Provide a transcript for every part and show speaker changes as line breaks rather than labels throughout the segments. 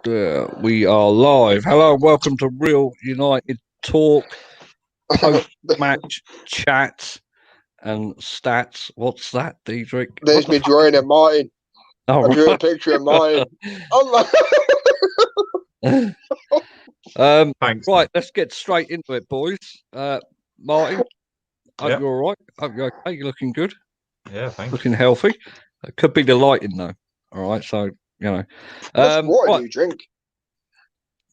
We are live. Hello and welcome to Real United Talk, post-match chat and stats. What's that, Diedrich?
There's me drawing at Martin. I drew a picture of Martin.
Thanks. Right, let's get straight into it, boys. Martin, hope you're all right. Hope you're okay. You're looking good.
Yeah, thanks.
Looking healthy. It could be the lighting, though. All right, so, you know.
What water do you drink?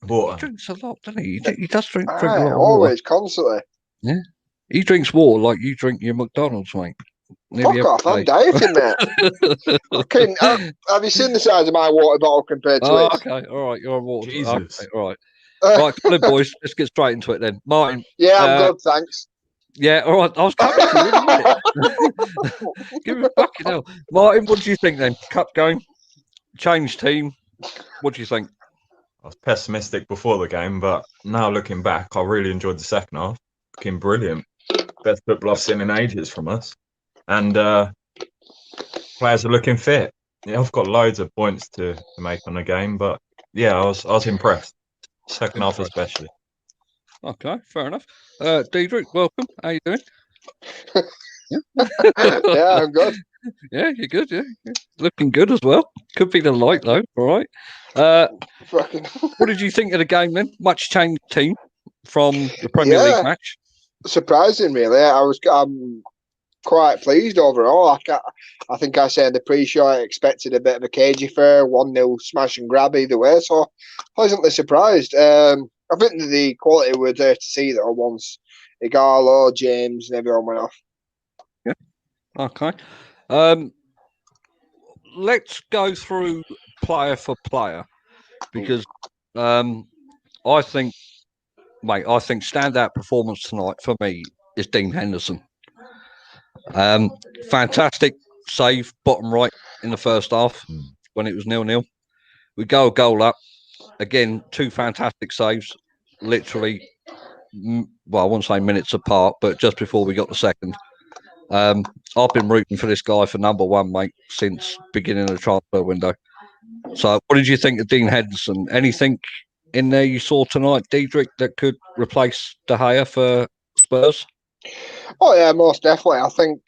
Water.
He drinks a lot, doesn't he? He does drink a lot of water.
Always, constantly.
Yeah. He drinks water like you drink your McDonald's, mate.
Fuck off, I'm dieting, mate. Have you seen the size of my water bottle compared to it?
Okay, all right, you're on water.
Jesus.
Okay, all right. Right, come on, boys, let's get straight into it then. Martin.
Yeah, I'm good, thanks.
Yeah, all right, I was coming to you in a minute. Give me a fucking hell. Martin, what do you think then? Cup game, change team. What do you think?
I was pessimistic before the game, but now looking back, I really enjoyed the second half. Looking brilliant. Best football I've seen in ages from us. And players are looking fit. Yeah, I've got loads of points to make on the game, but yeah, I was impressed. Second half especially.
Okay, fair enough. Diedrich, welcome. How you doing?
Yeah, I'm good.
Yeah, you're good. Yeah, looking good as well. Could be the light though. All right. What did you think of the game then? Much changed team from the Premier League match.
Surprising, really. I'm quite pleased overall. I think I said in the pre-show I expected a bit of a cagey affair, 1-0 smash and grab either way. So pleasantly surprised. I think the quality was there to see though once Igalo, James, and everyone went off.
Yeah. Okay. Let's go through player for player because I think standout performance tonight for me is Dean Henderson. Fantastic save, bottom right in the first half when it was 0-0. We go a goal up. Again, two fantastic saves, literally, well, I won't say minutes apart, but just before we got the second. I've been rooting for this guy for number one, mate, since beginning of the transfer window. So what did you think of Dean Henderson? Anything in there you saw tonight, Diedrich, that could replace De Gea for Spurs?
Oh, yeah, most definitely. I think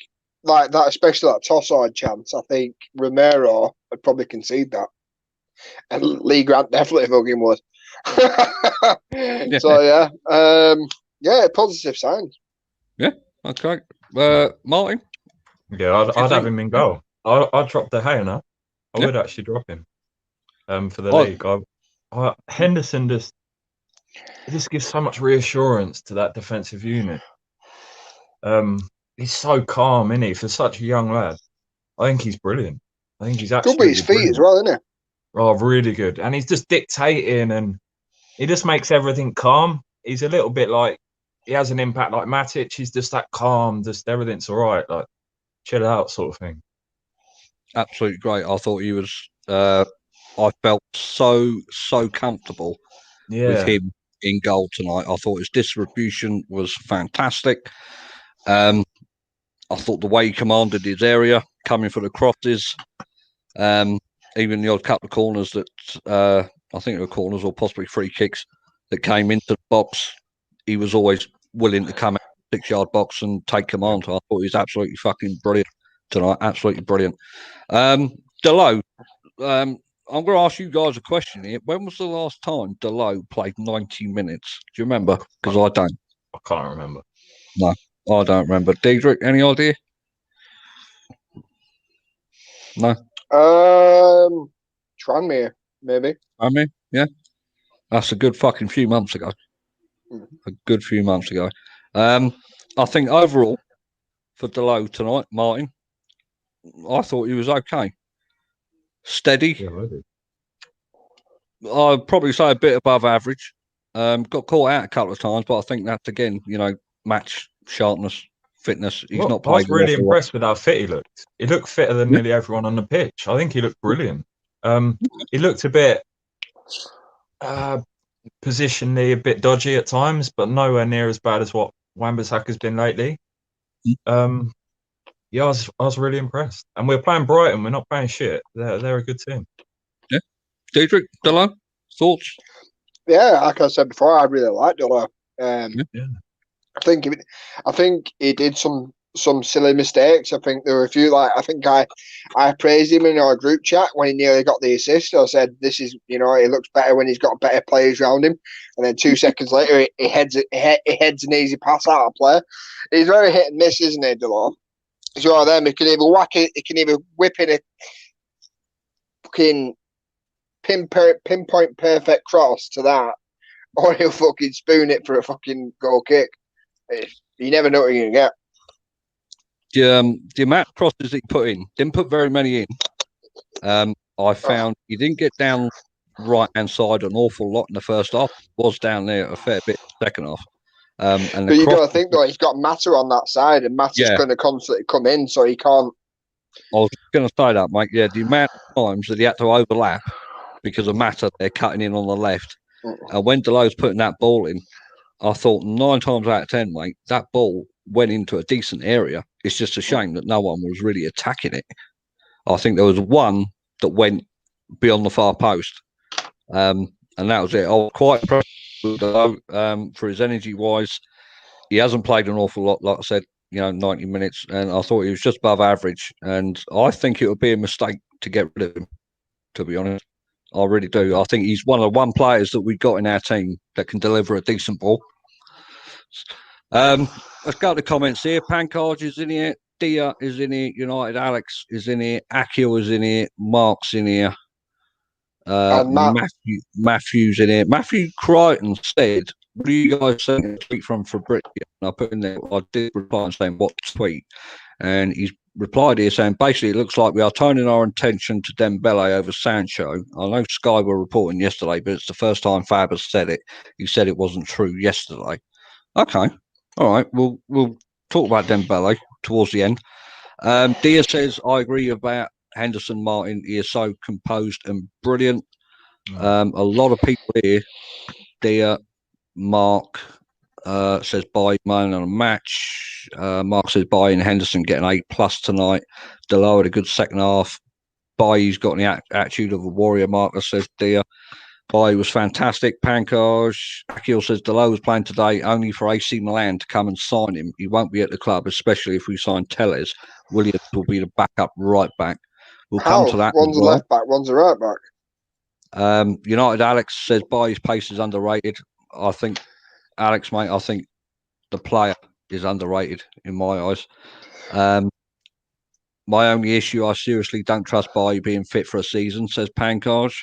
like that, especially that toss-side chance, I think Romero would probably concede that. And Lee Grant definitely fucking would. So, positive signs.
Yeah, okay. Martin?
Yeah, I'd have him in goal. I'd drop De Gea now. I would actually drop him for the league. Henderson just gives so much reassurance to that defensive unit. He's so calm, isn't he? For such a young lad, I think he's brilliant. I think he's actually
good with his feet as well, isn't he?
Oh, really good. And he's just dictating, and he just makes everything calm. He's a little bit like he has an impact like Matic. He's just that calm, just everything's all right, like chill out sort of thing.
Absolutely great. I thought he was. I felt so comfortable with him in goal tonight. I thought his distribution was fantastic. I thought the way he commanded his area, coming for the crosses, even the odd couple of corners that I think they were corners or possibly free kicks that came into the box, he was always willing to come out 6-yard box and take command. I thought he was absolutely fucking brilliant tonight. Absolutely brilliant. Delo, I'm going to ask you guys a question here. When was the last time Delo played 90 minutes? Do you remember? Because I don't.
I can't remember.
No, I don't remember. Diedrich, any idea? No.
Tranmere, maybe.
Tranmere, yeah. That's a good fucking few months ago. A good few months ago. I think overall for Delo tonight, Martin, I thought he was okay. Steady.
Yeah, I did.
I'd probably say a bit above average. Got caught out a couple of times, but I think that's again, match sharpness, fitness. He's not played.
I was really impressed with how fit he looked. He looked fitter than nearly everyone on the pitch. I think he looked brilliant. He looked a bit positionally a bit dodgy at times, but nowhere near as bad as what Wan-Bissaka's been lately. Yeah, I was really impressed. And we're playing Brighton. We're not playing shit. They're a good team.
Yeah. Diedrich, Delo? Thoughts?
Yeah, like I said before, I really liked Dolo.
Yeah.
I think he did some silly mistakes. I think there were a few, like, I think I praised him in our group chat when he nearly got the assist. I said, this is, he looks better when he's got better players around him. And then 2 seconds later, he heads an easy pass out of play. He's very hit and miss, isn't he, Delo? He's one of them. He can either whack it, he can either whip in a fucking pinpoint perfect cross to that, or he'll fucking spoon it for a fucking goal kick. You never know what you're going to
get. The amount of crosses he put in, didn't put very many in. I found he didn't get down right-hand side an awful lot in the first half. Was down there a fair bit in the second half.
But you got to think, though, he's got Mata on that side, and Mata's going to constantly come in, so he can't.
I was going to say that, mate. Yeah, the amount of times that he had to overlap because of Mata, they're cutting in on the left. And when Delo's putting that ball in, I thought 9 times out of 10, mate, that ball went into a decent area. It's just a shame that no one was really attacking it. I think there was one that went beyond the far post, and that was it. I was quite impressed with Delo for his energy-wise. He hasn't played an awful lot, like I said, 90 minutes, and I thought he was just above average. And I think it would be a mistake to get rid of him, to be honest. I really do. I think he's one of the one players that we've got in our team that can deliver a decent ball. Let's go to the comments here. Pankaj is in here. Dia is in here. United Alex is in here. Akil is in here. Mark's in here. Matthew's in here. Matthew Crichton said, "What do you guys sent a tweet from Brighton?" And I put in there, I did reply and saying, "What tweet?" And he's replied here saying, basically, it looks like we are turning our attention to Dembele over Sancho. I know Sky were reporting yesterday, but it's the first time Fab has said it. He said it wasn't true yesterday. Okay. All right. We'll talk about Dembele towards the end. Dia says, I agree about Henderson Martin. He is so composed and brilliant. A lot of people here, Dia, Mark, says buy man on a match. Mark says buy in Henderson getting 8+ tonight. Delo had a good second half. He's got the attitude of a warrior. Marcus says Dia. Buy was fantastic. Pankaj. Akil says Delo was playing today only for AC Milan to come and sign him. He won't be at the club, especially if we sign Telles. Williams will be the backup right back. We'll come to that.
One's a left back, one's a right back.
United Alex says his pace is underrated. I think Alex, mate, I think the player is underrated in my eyes. My only issue, I seriously don't trust Bailly being fit for a season, says Pankaj.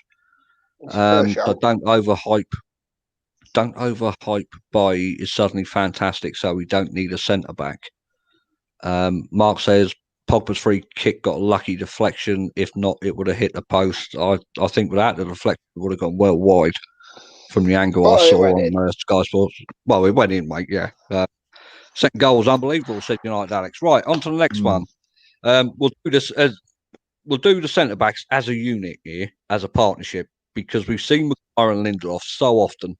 But don't overhype Bailly is suddenly fantastic, so we don't need a centre back. Mark says Pogba's free kick got a lucky deflection. If not, it would have hit the post. I think without the deflection, it would have gone well wide from the angle I saw on Sky Sports. Well, it went in, mate, yeah. Second goal was unbelievable, said United Alex. Right, on to the next one. We'll do this we'll do the centre-backs as a unit here, as a partnership, because we've seen McGuire and Lindelof so often,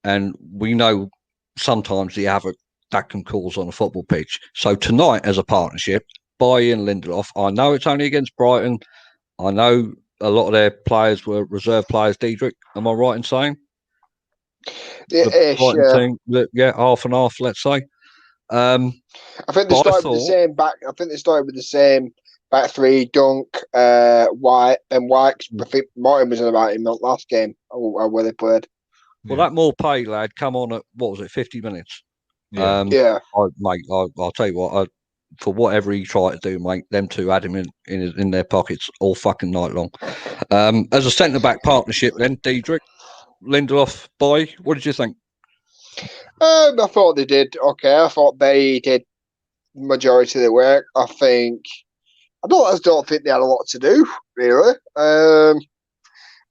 and we know sometimes the havoc that can cause on a football pitch. So tonight, as a partnership, Bailly and Lindelof, I know it's only against Brighton. I know a lot of their players were reserve players, Diedrich. Am I right in saying?
Yeah,
team, half and half, let's say.
I think they started with the same back. I think they started with the same back three: Dunk, White, Ben White. I think Martin was in about him last game where they played.
Well, that Morpay lad come on at, what was it, 50 minutes?
Yeah.
Mate, I'll tell you what, for whatever he tried to do, mate, them two had him in their pockets all fucking night long. As a centre-back partnership then, Diedrich, Lindelof, Bailly, what did you think?
I thought they did okay. I thought they did majority of the work. I don't think they had a lot to do, really.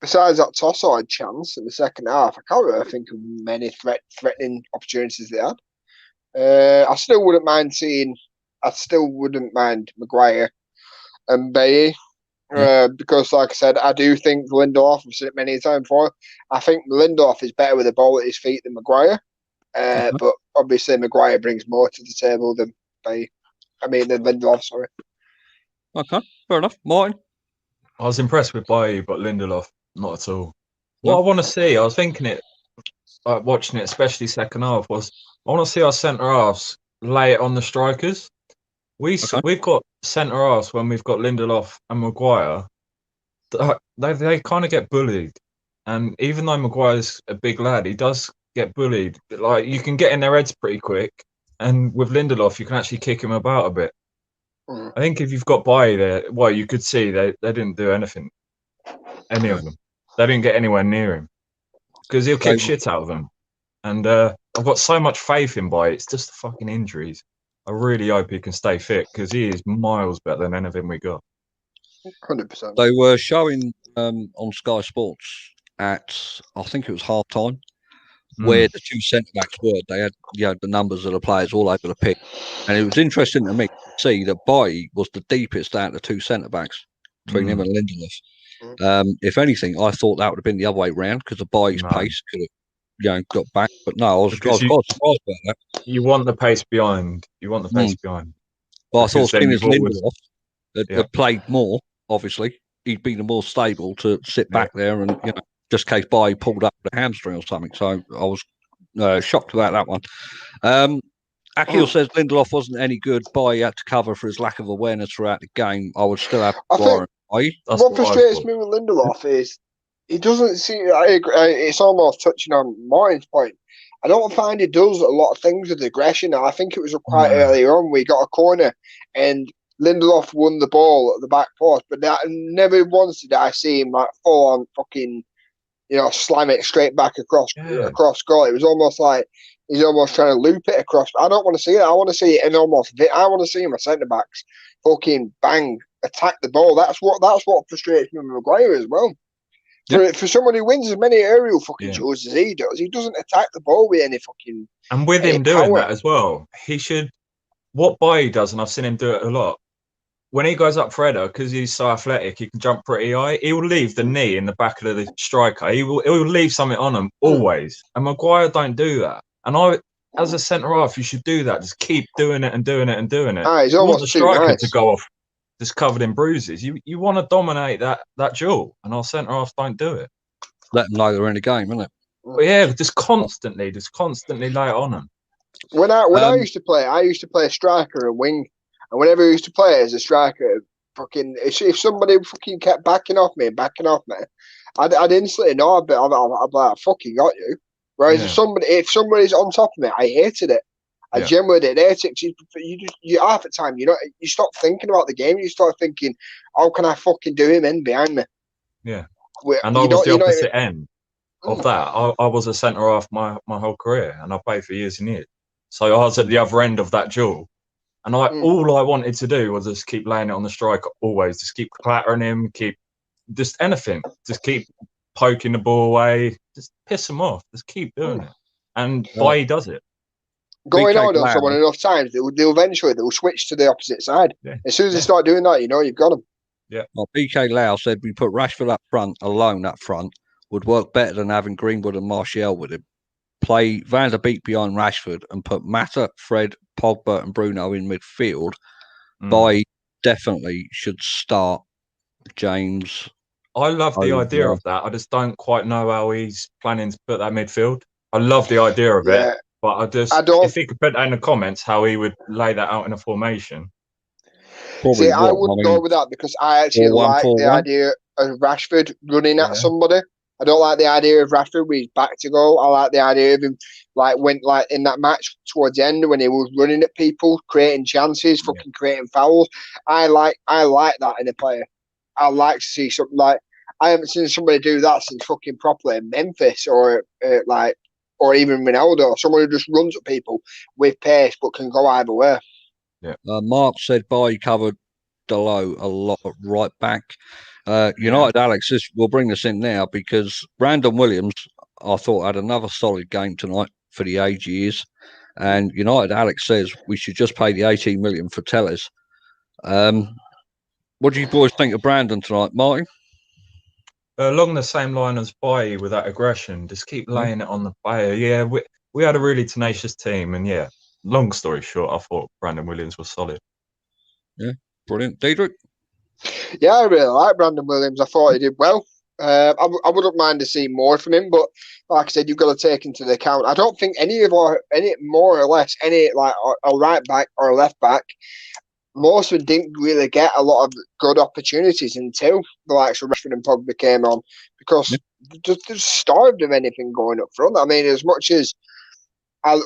Besides that toss-side chance in the second half, I can't really think of many threatening opportunities they had. I still wouldn't mind Maguire and Bailly. Because, like I said, I do think Lindelof, I've said it many times before, I think Lindelof is better with the ball at his feet than Maguire. But obviously Maguire brings more to the table than Lindelof, sorry.
Okay, fair enough. Martin?
I was impressed with Bailly, but Lindelof, not at all. What I want to see, I was thinking it, watching it, especially second half, was I want to see our centre halves lay it on the strikers. We've got centre halves when we've got Lindelof and Maguire. They kind of get bullied, and even though Maguire's a big lad, he does get bullied. Like, you can get in their heads pretty quick, and with Lindelof, you can actually kick him about a bit. I think if you've got Bailly there, well, you could see they didn't do anything. Any of them, they didn't get anywhere near him because he'll kick shit out of them. And I've got so much faith in Bailly. It's just the fucking injuries. I really hope he can stay fit because he is miles better than anything we got.
100%.
They were showing on Sky Sports at, I think it was half time, where the two centre backs were. They had the numbers of the players all over the pitch, and it was interesting to me to see that Bailly was the deepest out of the two centre backs between him and Lindelof. If anything, I thought that would have been the other way round because the Bailly's pace could have got back, but no, I was quite surprised about that.
You want the pace behind. You want the pace behind.
Well, I thought seeing as Lindelof had played more, obviously, he'd been more stable to sit back there and, just in case Bailly pulled up the hamstring or something. So I was shocked about that one. Akil says Lindelof wasn't any good. Bailly had to cover for his lack of awareness throughout the game. I would still have Warren.
What frustrates me with Lindelof is he doesn't see. It's almost touching on Martin's point. I don't find he does a lot of things with aggression. I think it was quite early on. We got a corner and Lindelof won the ball at the back post, but never once did I see him like full on fucking, slam it straight back across goal. It was almost like he's almost trying to loop it across. I don't want to see it. I want to see it in almost. I want to see my centre backs fucking bang attack the ball. That's what frustrates me with Maguire as well. For someone who wins as many aerial fucking shows as he does, he doesn't attack the ball with any fucking.
And with him doing that as well, he should. What Bailly does, and I've seen him do it a lot. When he goes up for header, because he's so athletic, he can jump pretty high. He will leave the knee in the back of the striker. He will leave something on him always. And Maguire don't do that. And as a centre half, you should do that. Just keep doing it and doing it and doing it.
He's almost
the striker to go off just covered in bruises. You want to dominate that duel, and our centre halves don't do it.
Let them know they're in the game, isn't it?
But yeah, just constantly lay it on them.
When I used to play striker and wing, and whenever I used to play as a striker, fucking if somebody fucking kept backing off me, I'd instantly know. I'd be like, fucking got you. Whereas if somebody's on top of me, I hated it. I genuinely did hate it. You half the time, you stop thinking about the game. You start thinking, how can I fucking do him in behind me?
Yeah. And I was the opposite end of that. I was a centre half my whole career, and I played for years and years. So I was at the other end of that duel. And all I wanted to do was just keep laying it on the striker always. Just keep clattering him, just anything. Just keep poking the ball away. Just piss him off. Just keep doing it. And Bailly does it.
Going on someone enough times, they'll switch to the opposite side. Yeah. As soon as they start doing that, you've got them.
Yeah.
Well, BK Lau said we put Rashford up front, alone up front, would work better than having Greenwood and Martial with him. Play Van der Beek behind Rashford and put Mata, Fred, Pogba and Bruno in midfield. Bailly definitely should start. James.
I love the idea of that. I just don't quite know how he's planning to put that midfield. I love the idea of it, but if he could put that in the comments, how he would lay that out in a formation.
See, I wouldn't go with that because I actually like the idea of Rashford running at somebody. I don't like the idea of Rashford with his back to goal. I like the idea of him went in that match towards the end when he was running at people, creating chances, fucking creating fouls. I like that in a player. I like to see something like I haven't seen somebody do that since fucking properly Memphis or even Ronaldo. Someone who just runs at people with pace but can go either way.
Yeah. Mark said Bailly covered Dalot a lot at right back. United Alex, we'll bring this in now because Brandon Williams, I thought, had another solid game tonight for the age he is. And United Alex says we should just pay the 18 million for Tellers. What do you boys think of Brandon tonight, Martin?
Along the same line as Bailly with that aggression, just keep laying it on the player. Yeah, we had a really tenacious team, and long story short, I thought Brandon Williams was solid. Yeah,
brilliant. Diedrich?
Yeah, I really like Brandon Williams. I thought he did well. I wouldn't mind to see more from him, but like I said, you've got to take into the account. I don't think any more or less any like a right back or a left back, most of them didn't really get a lot of good opportunities until the likes of Rashford and Pogba came on, because they're starved of anything going up front. I mean, as much as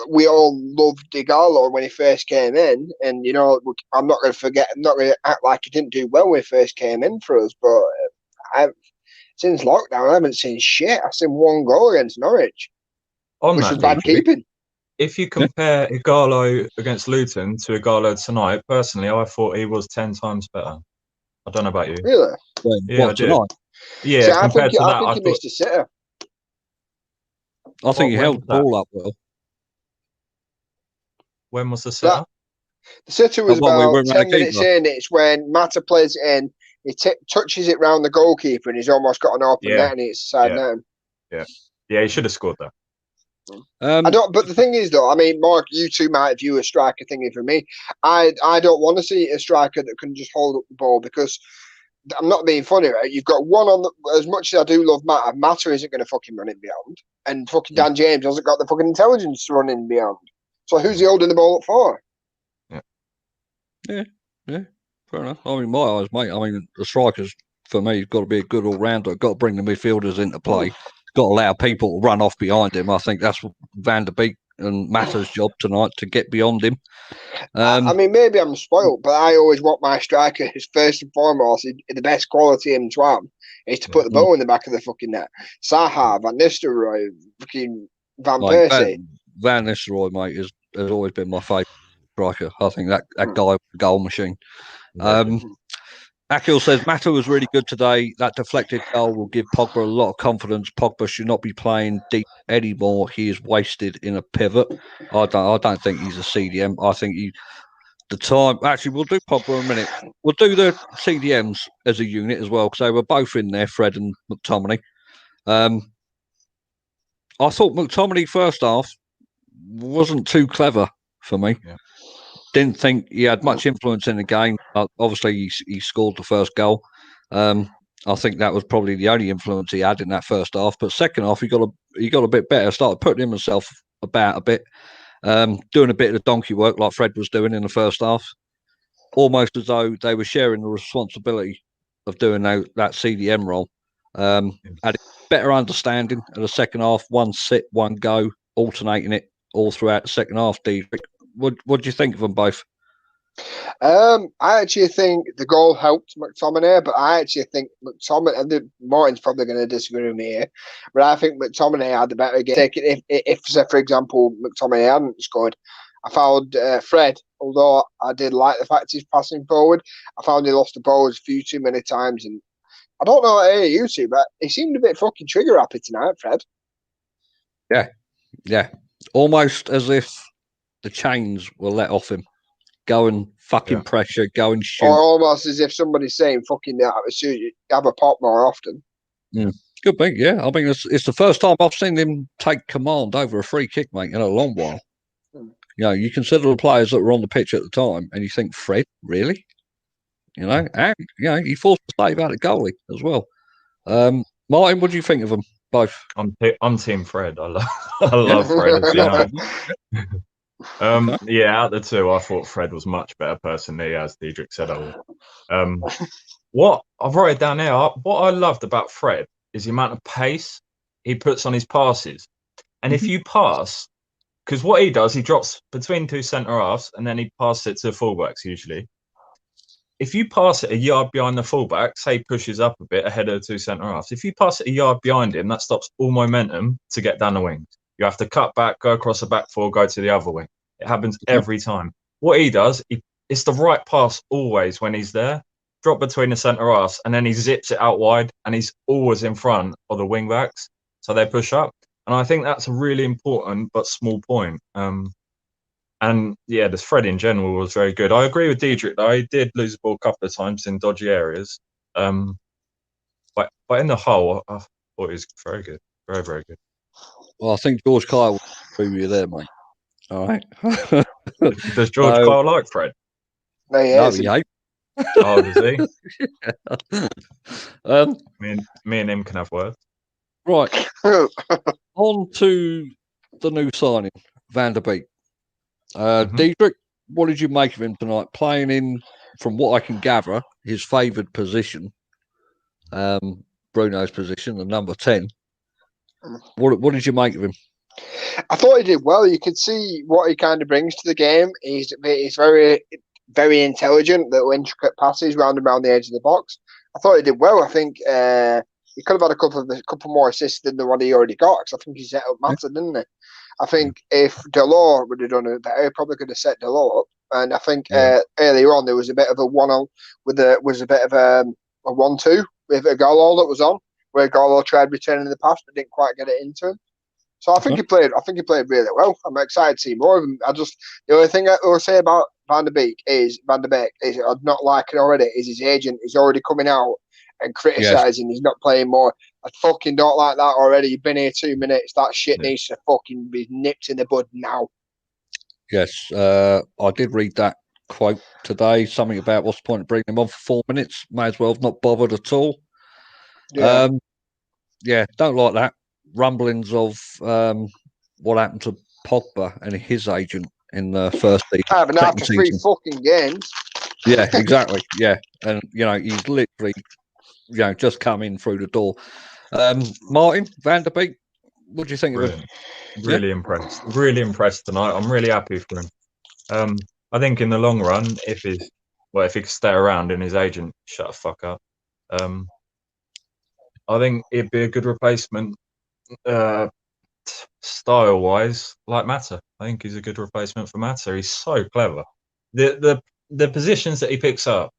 we all loved Digallo when he first came in, and I'm not going to forget, I'm not going to act like he didn't do well when he first came in for us, but since lockdown, I haven't seen shit. I've seen one goal against Norwich, which was bad keeping.
If you compare Igalo against Luton to Igalo tonight, personally, I thought he was 10 times better. I don't know about you.
Really?
Yeah, I did. Tonight? Yeah,
see, I think he missed a sitter.
I think he held the ball up well.
When was the sitter?
The sitter was about 10 minutes in. It's when Mata plays it in. He touches it round the goalkeeper, and he's almost got an open net, and it's side net.
Yeah, he should have scored that.
But the thing is, though, I mean, Mark, you two might view a striker thingy for me. I don't want to see a striker that can just hold up the ball, because I'm not being funny, right? You've got one on as much as I do love Mata isn't going to fucking run in beyond, and fucking Dan James hasn't got the fucking intelligence to run in beyond. So who's he holding the ball up for?
Yeah, fair enough. I mean, my eyes, mate. I mean, the strikers for me has got to be a good all-rounder. Got to bring the midfielders into play. Got to allow people to run off behind him. I think that's Van der Beek and Mata's job tonight, to get beyond him.
I mean, maybe I'm spoiled, but I always want my strikers first and foremost, the best quality in Twam is to put the ball in the back of the fucking net. Saha, Van Nistelrooy, fucking Van Persie.
Van Nistelrooy, mate, has always been my favourite striker. I think that guy was a goal machine. Akil says Mata was really good today. That deflected goal will give Pogba a lot of confidence. Pogba should not be playing deep anymore. He is wasted in a pivot. I don't think he's a CDM. I think actually, we'll do Pogba in a minute. We'll do the CDMs as a unit as well, because they were both in there, Fred and McTominay. I thought McTominay first half wasn't too clever for me. Didn't think he had much influence in the game. Obviously, he scored the first goal. I think that was probably the only influence he had in that first half. But second half, he got a bit better. Started putting himself about a bit, doing a bit of the donkey work like Fred was doing in the first half. Almost as though they were sharing the responsibility of doing that CDM role. Had a better understanding of the second half. One sit, one go, alternating it all throughout the second half. Diedrich, what do you think of them both?
I actually think the goal helped McTominay, but I actually think McTominay, and Martin's probably going to disagree with me here, but I think McTominay had the better game. If say, for example, McTominay hadn't scored, I found Fred, although I did like the fact he's passing forward, I found he lost the ball a few too many times, and I don't know about you two, but he seemed a bit fucking trigger happy tonight, Fred.
Yeah. Almost as if the chains were let off him. Go and fucking pressure, go and shoot.
Or almost as if somebody's saying, fucking have a pop more often.
Good thing, yeah. I mean, it's the first time I've seen him take command over a free kick, mate, in a long while. You consider the players that were on the pitch at the time, and you think, Fred, really? And, he forced a save out of goalie as well. Martin, what do you think of them both?
I'm Team Fred. I love Fred, as you know. Out of the two, I thought Fred was much better personally, as Diedrich said. What I've wrote down here, what I loved about Fred is the amount of pace he puts on his passes. And if you pass, because what he does, he drops between two centre halves and then he passes it to the fullbacks usually. If you pass it a yard behind the fullback, say he pushes up a bit ahead of the two centre halves, if you pass it a yard behind him, that stops all momentum to get down the wings. You have to cut back, go across the back four, go to the other wing. It happens every time. What he does, it's the right pass always when he's there. Drop between the centre halves, and then he zips it out wide, and he's always in front of the wing backs, so they push up. And I think that's a really important but small point. This Fred in general was very good. I agree with Diedrich, though. He did lose the ball a couple of times in dodgy areas. But in the whole, I thought he was very good. Very, very good.
Well, I think George Kyle will agree with you there, mate. All right.
Does George Kyle like Fred?
No, he hates him.
Oh, does he? Me and him can have words.
Right. On to the new signing, Van der Beek. Diedrich, what did you make of him tonight? Playing in, from what I can gather, his favoured position, Bruno's position, the number 10. What did you make of him?
I thought he did well. You could see what he kind of brings to the game. He's very, very intelligent, little intricate passes round and around the edge of the box. I thought he did well. I think he could have had a couple more assists than the one he already got, because I think he set up Mata, didn't he? I think if Delors would have done it better, he probably could have set Delors up. And I think earlier on there was a bit of a 1-0 was a bit of a 1-2 with a goal that was on, where Golo tried returning the pass but didn't quite get it into him. So I think he played really well. I'm excited to see more of him. The only thing I will say about Van der Beek is I'm not liking already is his agent is already coming out and criticising. He's not playing more. I fucking don't like that already. You've been here 2 minutes. That shit needs to fucking be nipped in the bud now.
Yes, I did read that quote today. Something about what's the point of bringing him on for 4 minutes? May as well have not bothered at all.
Yeah,
don't like that. Rumblings of what happened to Pogba and his agent in the first season.
Having after 3 fucking games.
Yeah, exactly. Yeah, and he's literally just come in through the door. Martin Van der Beek, what do you think of him?
Really impressed. Really impressed tonight. I'm really happy for him. I think in the long run, if he could stay around and his agent shut the fuck up, I think it'd be a good replacement. Style wise, like Mata. I think he's a good replacement for Mata. He's so clever. The positions that he picks up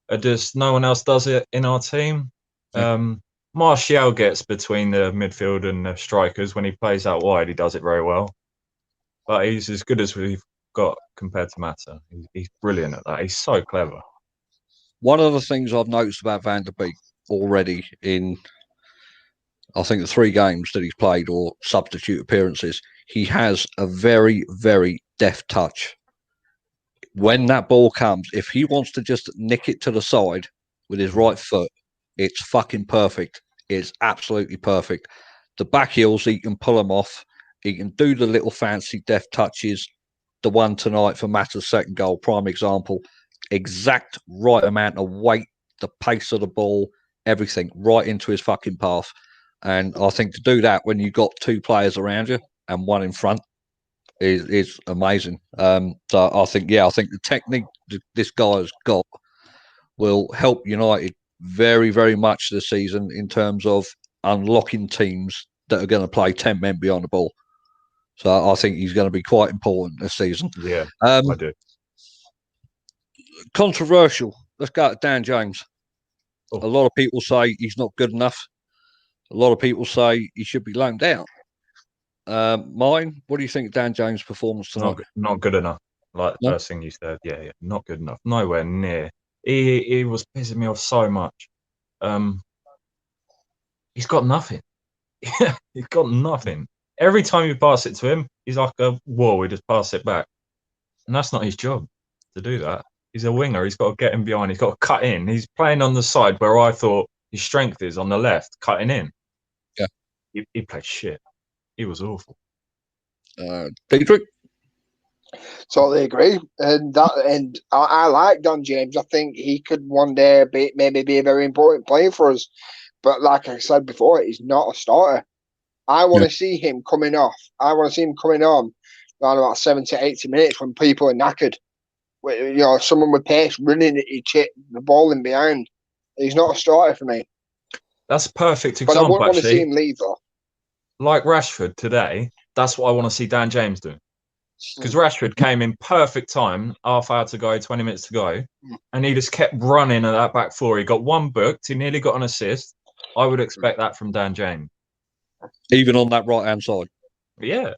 are just no one else does it in our team. Martial gets between the midfield and the strikers. When he plays out wide, he does it very well. But he's as good as we've got compared to Mata. He's brilliant at that. He's so clever.
One of the things I've noticed about Van der Beek already in, I think, the 3 games that he's played or substitute appearances, he has a very, very deft touch. When that ball comes, if he wants to just nick it to the side with his right foot, it's fucking perfect. It's absolutely perfect. The back heels, he can pull them off. He can do the little fancy deft touches. The one tonight for Mata's second goal, prime example. Exact right amount of weight, the pace of the ball, everything right into his fucking path. And I think to do that when you've got 2 players around you and one in front is amazing. So I think the technique this guy has got will help United very, very much this season in terms of unlocking teams that are going to play 10 men behind the ball. So I think he's going to be quite important this season.
Yeah, I do.
Controversial. Let's go to Dan James.
Oh.
A lot of people say he's not good enough. A lot of people say he should be loaned out. Mine, what do you think of Dan James' performance tonight?
Not good enough. Like the first thing you said, yeah, not good enough. Nowhere near. He was pissing me off so much. He's got nothing. He's got nothing. Every time you pass it to him, he's like a wall. We just pass it back, and that's not his job to do that. He's a winger. He's got to get in behind. He's got to cut in. He's playing on the side where I thought his strength is, on the left, cutting in.
Yeah,
he played shit. He was awful.
Diedrich?
Totally agree. And I like Dan James. I think he could one day maybe be a very important player for us. But like I said before, he's not a starter. I want to see him coming off. I want to see him coming on around about 70, 80 minutes when people are knackered. Someone with pace running at the ball in behind. He's not a starter for me.
That's a perfect example.
But I wouldn't want to see him leave though.
Like Rashford today, that's what I want to see Dan James do. Because Rashford came in perfect time, half hour to go, 20 minutes to go, and he just kept running at that back 4. He got 1 booked. He nearly got an assist. I would expect that from Dan James.
Even on that right-hand side?
Yeah,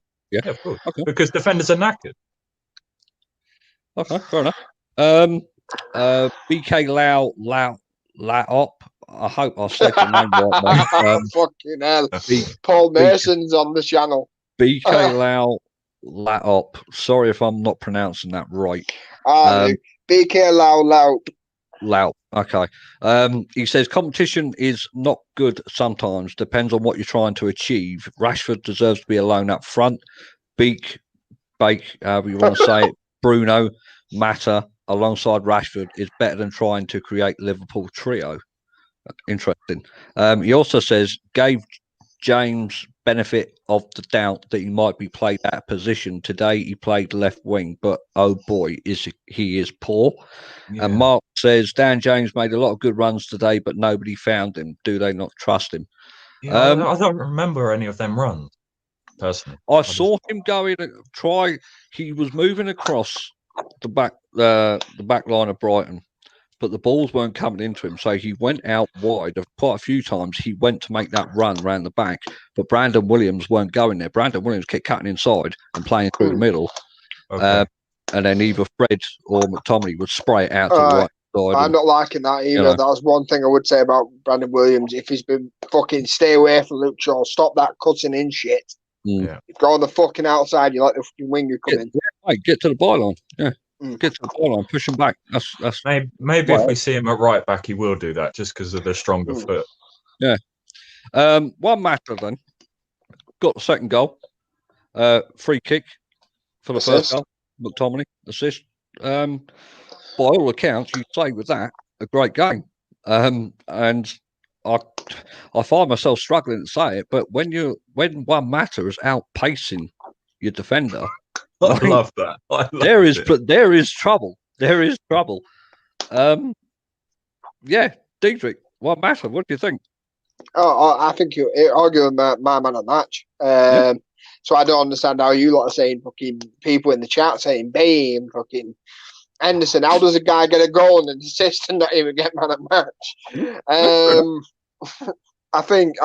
of course.
Okay.
Because defenders are knackered.
Okay, fair enough. BK Laop. I hope I said your name right, mate.
Fucking hell. Paul Mason's on the channel.
BK Laop. Sorry if I'm not pronouncing that right.
BK Laop.
Lau. Okay. He says competition is not good sometimes. Depends on what you're trying to achieve. Rashford deserves to be alone up front. Bake, however you want to say it. Bruno, Mata alongside Rashford is better than trying to create Liverpool trio. Interesting. He also says gave James benefit of the doubt that he might be played that position. Today he played left wing, but oh boy, he is poor. Yeah. And Mark says Dan James made a lot of good runs today, but nobody found him. Do they not trust him?
Yeah, I don't remember any of them runs personally.
I saw him go in and try. He was moving across the back line of Brighton, but the balls weren't coming into him. So he went out wide quite a few times. He went to make that run around the back, but Brandon Williams weren't going there. Brandon Williams kept cutting inside and playing through the middle. Okay. And then either Fred or McTominay would spray it out to the right side.
I'm not liking that either. That was one thing I would say about Brandon Williams. If he's been fucking stay away from Luke Shaw, stop that cutting in shit.
Yeah.
If you go on the fucking outside, you let the fucking winger come in.
Yeah, get to the byline. Yeah. Get to the byline, push him back. That's
maybe if we see him at right back, he will do that just because of the stronger foot.
Yeah. One matter then. Got the second goal. Free kick for the first goal. McTominay assist. By all accounts, you say with that a great game. And I find myself struggling to say it, but when one matter is outpacing your defender.
I love that.
There is trouble. There is trouble. Yeah, Diedrich, what matter? What do you think?
I think you're arguing my man of the match. So I don't understand how you lot are saying fucking people in the chat saying Bane, fucking Anderson. How does a guy get a goal and an assist and not even get man of the match? I think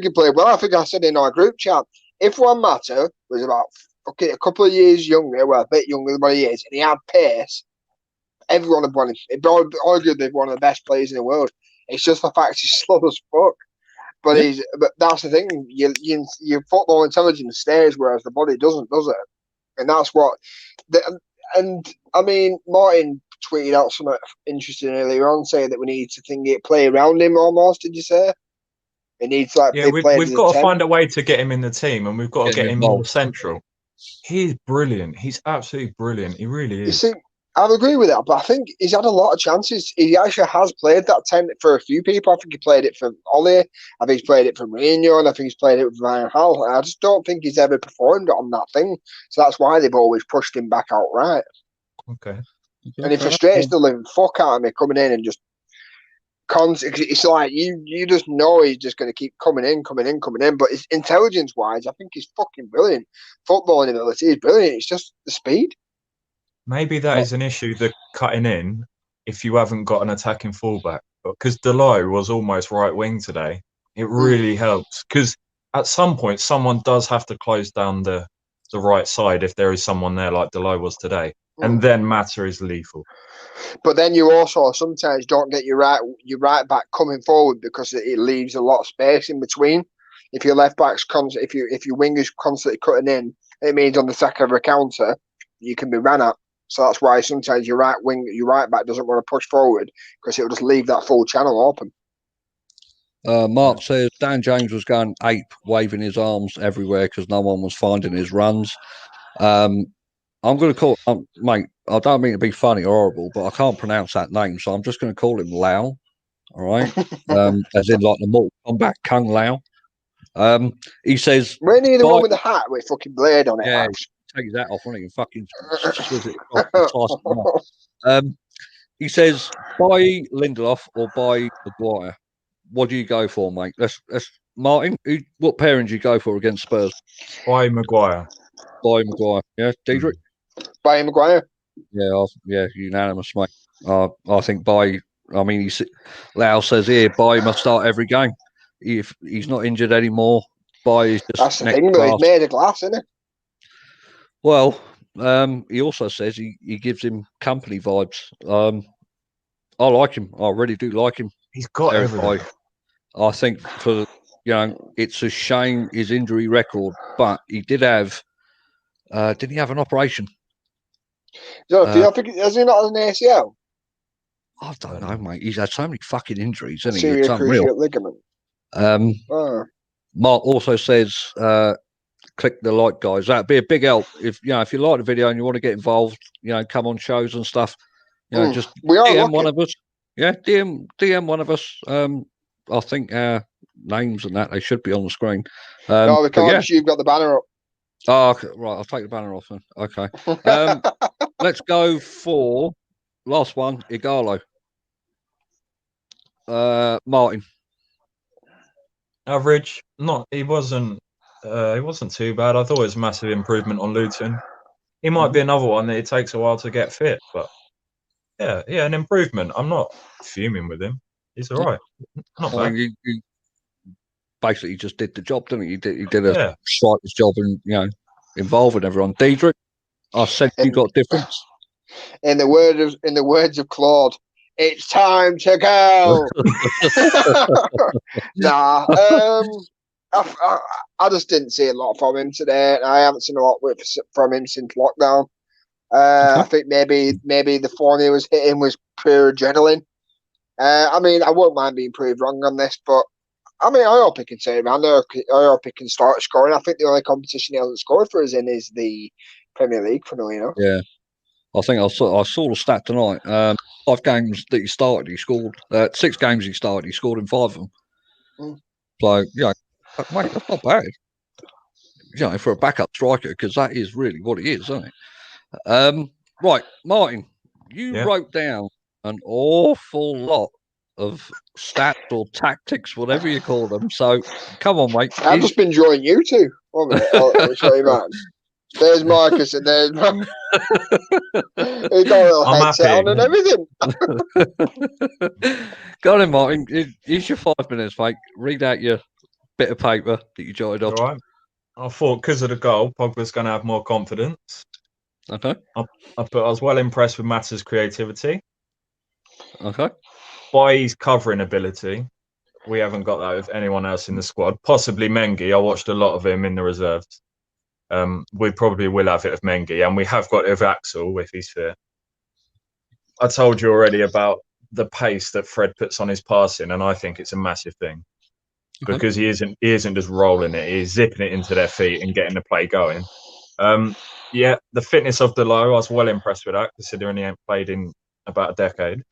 he played well. I think I said in our group chat, if Juan Mata was about a couple of years younger, well, a bit younger than what he is, and he had pace, everyone would want him. He'd arguably be one of the best players in the world. It's just the fact he's slow as fuck. But but that's the thing. Your football intelligence stays, whereas the body doesn't, does it? And that's what. And I mean, Martin tweeted out something interesting earlier on, saying that we need to play around him almost. Did you say? It needs
we've got to find a way to get him in the team, and we've got to get him more central. He's brilliant. He's absolutely brilliant. He really is.
You see, I agree with that, but I think he's had a lot of chances. He actually has played that 10 for a few people. I think he played it for Ollie. I think he's played it for Mourinho, and I think he's played it with Ryan Hall. I just don't think he's ever performed on that thing. So that's why they've always pushed him back outright.
Okay.
And it frustrates the living fuck out of me coming in and just it's like you just know he's just going to keep coming in. But his intelligence-wise, I think he's fucking brilliant. Footballing ability is brilliant. It's just the speed.
Maybe that is an issue, the cutting in, if you haven't got an attacking fullback. Because Delay was almost right wing today. It really helps. Because at some point, someone does have to close down the right side if there is someone there like Delay was today. And then Mata is lethal. But
then you also sometimes don't get your right back coming forward because it leaves a lot of space in between. If your left back's if your winger's constantly cutting in, it means on the second of a counter you can be ran at. So that's why sometimes your right back doesn't want to push forward because it'll just leave that full channel open.
Mark says Dan James was going ape, waving his arms everywhere because no one was finding his runs. I'm going to call, mate, I don't mean to be funny or horrible, but I can't pronounce that name, so I'm just going to call him Lau, all right? As in like the Mortal Kombat Kung Lao. He says...
We're near the one with the hat with fucking blade on it.
Yeah, take his hat off, won't he? And fucking swizz it off. He says, buy Lindelof or buy Maguire. What do you go for, mate? Let's Martin, what pairing do you go for against Spurs?
Buy Maguire.
Buy Maguire. Yeah, Diedrich?
Buy Maguire.
Yeah, unanimous, mate. I think Lau says here, Buy must start every game. If he's not injured anymore, Buy is just...
That's the thing, though. He's made of glass, isn't it?
Well, he also says he gives him company vibes. I like him. I really do like him.
He's got everything.
I think it's a shame his injury record, but he did have... didn't he have an operation?
I think, has he not an ACL?
I don't know, mate. He's had so many fucking injuries, isn't he?
Serious
It's unreal.
cruciate ligament.
Mark also says, click the like, guys. That'd be a big help. If you like the video and you want to get involved, come on shows and stuff. Just
we are
DM one of us. Yeah, DM one of us. I think names and that they should be on the screen.
No, we can't. You've got the banner up.
Oh, okay, right. I'll take the banner off then. Okay. Let's go for last one. Igalo. Martin.
Average. He wasn't too bad. I thought it was a massive improvement on Luton. He might be another one that it takes a while to get fit, but yeah, an improvement. I'm not fuming with him. He's all right. Not bad.
He basically just did the job, didn't he? He did a striker's job and involving everyone. Diedrich, I said you got difference.
In the words of Claude, it's time to go. Nah, I just didn't see a lot from him today. I haven't seen a lot from him since lockdown. I think maybe the form he was hitting was pure adrenaline. I mean, I won't mind being proved wrong on this, but I mean, I hope he can save man. I hope he can start scoring. I think the only competition he hasn't scored for us in is the Premier League,
Yeah. I think I saw the stat tonight. 5 games that he started, he scored. 6 games he started, he scored in 5 of them. So, mate, that's not bad. For a backup striker, because that is really what he is, isn't it? Right, Martin, you wrote down an awful lot of stats or tactics, whatever you call them. So, come on, mate.
I've just been enjoying you two. I'll show you, man. There's Marcus and there's Marcus. He got a little headset on and everything.
Go on, Martin. Here's your 5 minutes, mate. Read out your bit of paper that you jotted off.
All right. I thought because of the goal, Pogba's going to have more confidence.
Okay.
I was well impressed with Mata's creativity.
Okay.
By his covering ability, we haven't got that with anyone else in the squad. Possibly Mengi. I watched a lot of him in the reserves. We probably will have it with Mengi, and we have got it with Axel if he's fit. I told you already about the pace that Fred puts on his passing, and I think it's a massive thing because he isn't just rolling it; he's zipping it into their feet and getting the play going. The fitness of Delo, I was well impressed with that, considering he ain't played in about a decade.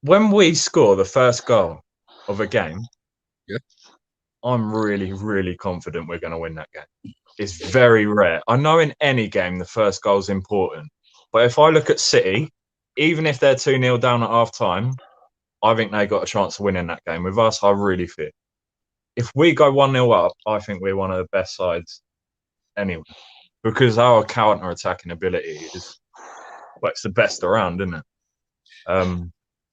When we score the first goal of a game, I'm really, really confident we're going to win that game. It's very rare. I know in any game the first goal is important, but if I look at City, even if they're 2-0 down at half time, I think they got a chance of winning that game. With us, I really feel. If we go 1-0 up, I think we're one of the best sides anyway, because our counter-attacking ability is, it's the best around, isn't it?
I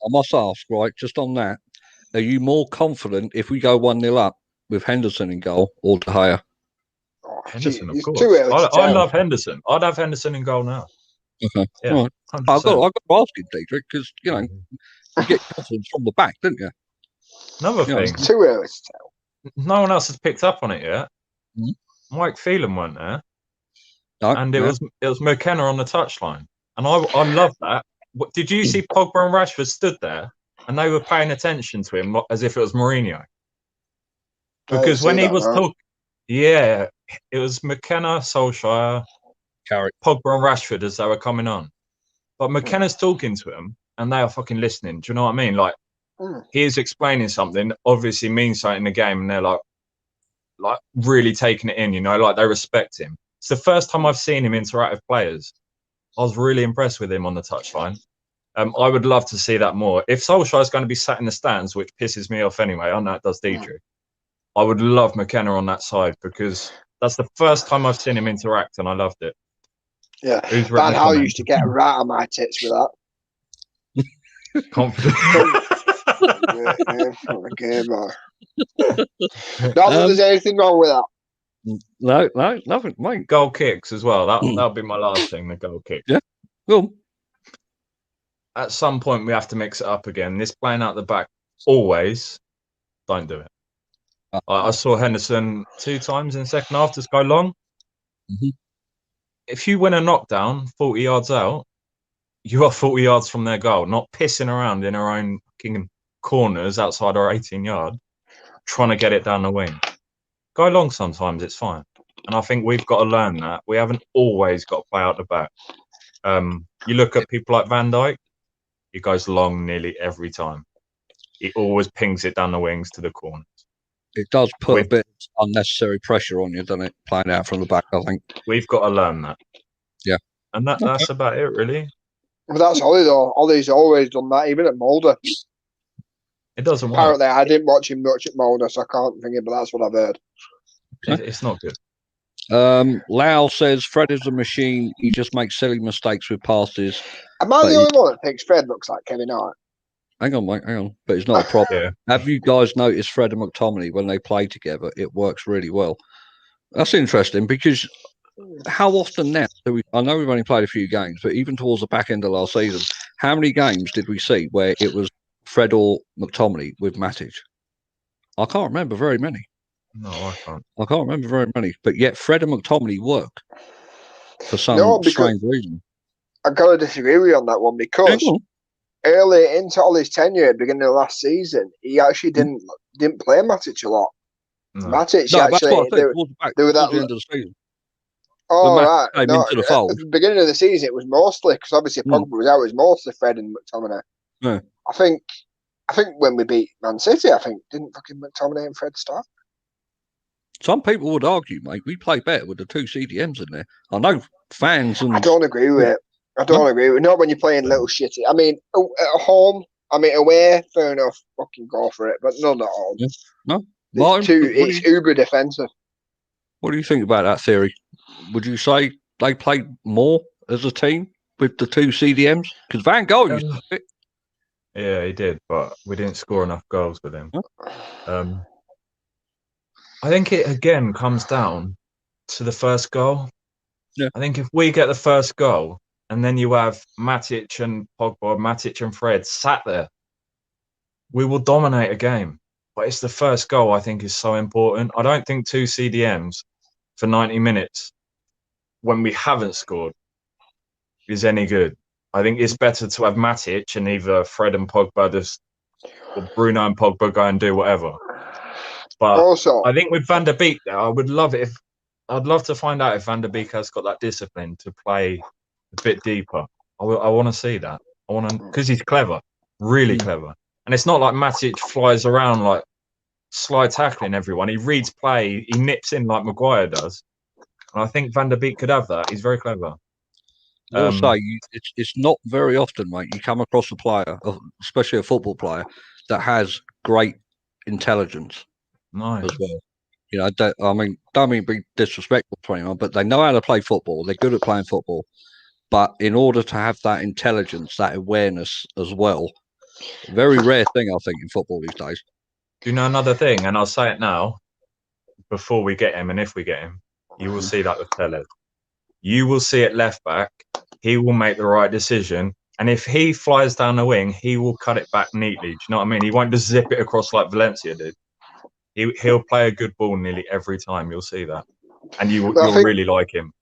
must ask, right, just on that, are you more confident if we go 1-0 up with Henderson in goal or De Gea?
Henderson, of course. I love Henderson. I'd have Henderson in goal now.
Okay. Yeah, all right. I've got to ask you, Diedrich, because, you get confidence from the back, didn't you?
Another thing.
It's too early to tell.
No one else has picked up on it yet. Mike Phelan weren't there.
No,
and it was McKenna on the touchline. And I love that. Did you see Pogba and Rashford stood there and they were paying attention to him as if it was Mourinho? Because when he was talking, it was McKenna, Solskjaer, Pogba and Rashford as they were coming on. But McKenna's talking to him and they are fucking listening. Do you know what I mean? Like, he's explaining something, obviously means something in the game, and they're like really taking it in, like they respect him. It's the first time I've seen him interact with players. I was really impressed with him on the touchline. I would love to see that more. If Solskjaer is going to be sat in the stands, which pisses me off anyway, I know it does Diedrich, I would love McKenna on that side because that's the first time I've seen him interact and I loved it.
Yeah, Van Hal used to get right on my tits with that.
Confident.
Not that there's anything wrong with that.
No, nothing. Mate.
Goal kicks as well. That'll be my last thing, the goal kick.
Yeah. Well,
at some point we have to mix it up again. This playing out the back always, don't do it. I saw Henderson 2 times in the second half just go long. if you win a knockdown 40 yards out, you are 40 yards from their goal, not pissing around in our own fucking corners outside our 18-yard, trying to get it down the wing. Go long sometimes, it's fine. And I think we've got to learn that. We haven't always got to play out the back. You look at people like Van Dijk, he goes long nearly every time. He always pings it down the wings to the corners.
It does put a bit of unnecessary pressure on you, doesn't it? Playing out from the back, I think.
We've got to learn that.
Yeah.
And that's about it, really.
But that's Ollie, though. Ollie's always done that, even at Mulder.
It doesn't work.
Apparently, I didn't watch him much at Mulder, so I can't think it, but that's what I've heard.
It's not good.
Lau says Fred is a machine. He just makes silly mistakes with passes.
Am I the only one that thinks Fred looks like Kevin Hart?
Hang on, mate. Hang on. But it's not a problem.
Yeah.
Have you guys noticed Fred and McTominay when they play together? It works really well. That's interesting because how often now do we? I know we've only played a few games, but even towards the back end of last season, how many games did we see where it was Fred or McTominay with Matic? I can't remember very many.
No, I can't.
I can't remember very many. But yet Fred and McTominay work for some strange reason.
I've got to disagree with you on that one because early into Ollie's tenure at the beginning of last season, he actually didn't play Matic a lot.
No.
Matic
No,
actually
they were at the end of the season.
Oh, right.
Came into the fold.
At the beginning of the season, it was mostly because obviously Pogba was out. It was mostly Fred and McTominay.
Yeah.
I think when we beat Man City, didn't fucking McTominay and Fred start?
Some people would argue, mate, we play better with the two CDMs in there. I know fans and...
I don't agree with it. I don't agree with it. Not when you're playing little shitty. I mean, at home, away, fair enough, fucking go for it, but not at home.
Yeah. No? Martin,
it's uber defensive.
What do you think about that theory? Would you say they played more as a team with the two CDMs? Because Van Gaal used to do it.
Yeah, he did, but we didn't score enough goals with him. I think it again comes down to the first goal.
Yeah.
I think if we get the first goal and then you have Matic and Pogba, Matic and Fred sat there, we will dominate a game. But it's the first goal I think is so important. I don't think two CDMs for 90 minutes when we haven't scored is any good. I think it's better to have Matic and either Fred and Pogba or Bruno and Pogba go and do whatever. But also, I think with Van der Beek, I would love it I'd love to find out if Van der Beek has got that discipline to play a bit deeper. I want to see that. I want to, because he's clever, really clever. And it's not like Matic flies around like slide tackling everyone. He reads play, he nips in like Maguire does. And I think Van der Beek could have that. He's very clever.
Also, it's not very often, mate, you come across a player, especially a football player, that has great intelligence as well. You know, don't mean to be disrespectful to anyone, but they know how to play football. They're good at playing football. But in order to have that intelligence, that awareness as well, very rare thing, I think, in football these days.
Do you know another thing? And I'll say it now, before we get him, and if we get him, you will see that with Tellez. You will see at left back, he will make the right decision. And if he flies down the wing, he will cut it back neatly. Do you know what I mean? He won't just zip it across like Valencia did. He'll play a good ball nearly every time. You'll see that. And you'll really like him.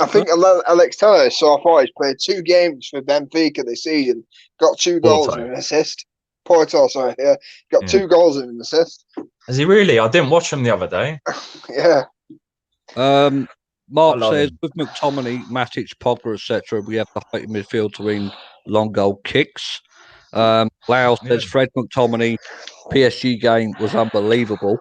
I think Alex Tellez so far he's played 2 games for Benfica this season, got 2 goals and an assist. Porto, sorry, yeah. Got 2 goals and an assist.
Has he really? I didn't watch him the other day.
Yeah.
Mark says, with McTominay, Matic, Pogba, etc., we have the height in midfield to win long goal kicks. Lau says, Fred McTominay, PSG game was unbelievable.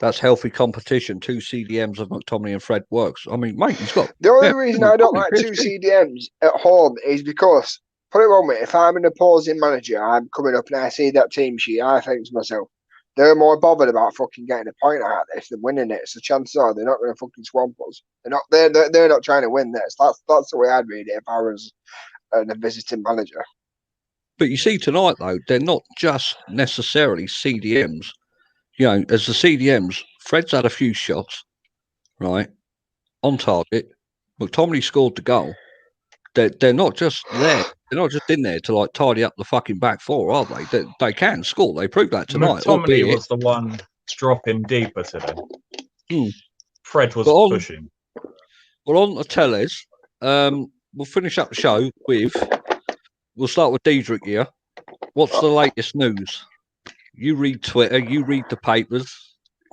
That's healthy competition. 2 CDMs of McTominay and Fred works. I mean, mate, he's got...
The only reason I don't like 2 CDMs at home is because, put it one way, if I'm an opposing manager, I'm coming up and I see that team sheet, I think to myself, they're more bothered about fucking getting a point out of this than winning it. So chances are they're not going to fucking swamp us. They're not trying to win this. That's the way I'd read it if I was a visiting manager.
But you see tonight, though, they're not just necessarily CDMs. You know, as the CDMs, Fred's had a few shots, right, on target. McTominay scored the goal. They're not just there. They're not just in there to like tidy up the fucking back four, are they? They can score. They proved that tonight.
McTominay was the one dropping deeper today. Fred was pushing.
Well, on the Tellez, we'll finish up the show we'll start with Diedrich here. What's the latest news? You read Twitter, you read the papers.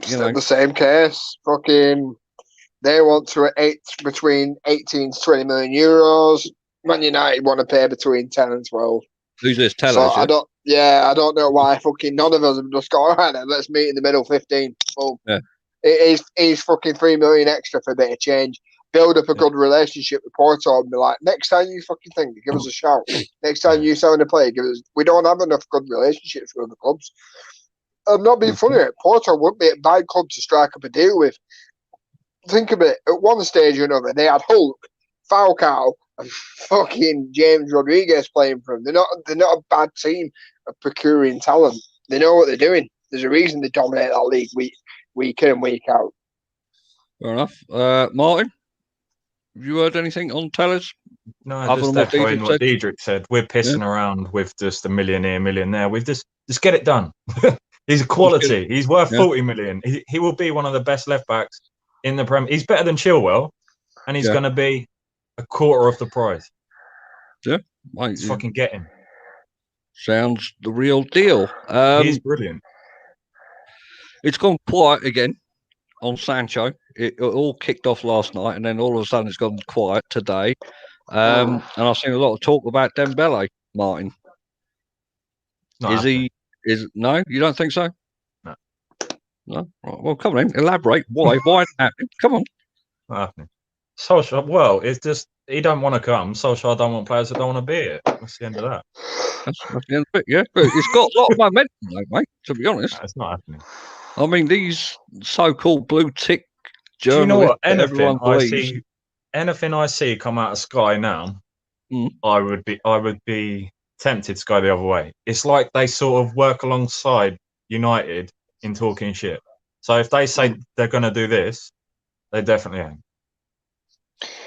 Still the same case. Fucking, they want to between 18 to 20 million euros. Man United want to pay between 10 and 12.
Who's this? Tell
so
us.
I don't know why fucking none of us have just got, all right then, let's meet in the middle, 15. Boom.
Yeah.
It is fucking 3 million extra for a bit of change. Build up a good relationship with Porto and be like, next time you fucking think, give us a shout. Next time you sign a player, give us. We don't have enough good relationships with other clubs. I'm not being funny. Porto wouldn't be a bad club to strike up a deal with. Think of it. At one stage or another, they had Hulk, Falcao, and fucking James Rodriguez playing for them. They're not a bad team of procuring talent. They know what they're doing. There's a reason they dominate that league week in and week out.
Fair enough. Martin, have you heard anything on Tellers?
No, just echoing what Diedrich said. We're pissing around with just a million here, million there. We've just get it done. He's a quality. He's worth 40 million. He will be one of the best left backs in the Premier. He's better than Chilwell, and he's going to be a quarter of the price.
Yeah,
let's fucking get him.
Sounds the real deal.
He's brilliant.
It's gone quiet again on Sancho. It all kicked off last night, and then all of a sudden it's gone quiet today. And I've seen a lot of talk about Dembele, Martin. No, you don't think so?
No.
Right, well, come on, elaborate. Why? Why happening? Come on.
Not happening. Solskjaer, well, it's just he don't want to come. Solskjaer don't want players that don't want to be it. That's the end of that.
That's the end of it, yeah. But it's got a lot of momentum, though, mate, to be honest.
No, it's not happening.
I mean, these so-called blue tick journalists.
Do you know what? Anything I see come out of Sky now, I would be tempted to go the other way. It's like they sort of work alongside United in talking shit. So if they say they're going to do this, they definitely ain't.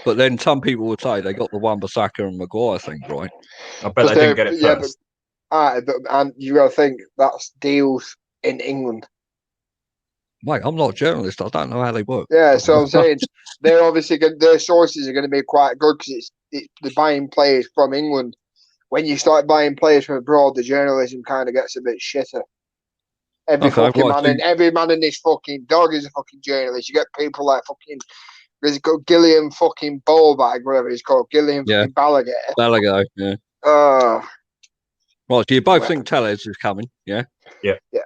But then some people would say they got the Wan-Bissaka and Maguire thing right.
I bet they didn't get it first.
And you got to think that's deals in England.
Mate, I'm not a journalist. I don't know how they work.
Yeah, so I'm saying they're obviously their sources are going to be quite good because they're buying players from England. When you start buying players from abroad, the journalism kind of gets a bit shitter. Every man in this fucking dog is a fucking journalist. You get people like fucking. There's called Gilliam fucking Ballbag, whatever he's called. Gilliam fucking Balaguer.
Balaguer, yeah. Right, so you both think Tellez is coming, yeah?
Yeah.
Yeah.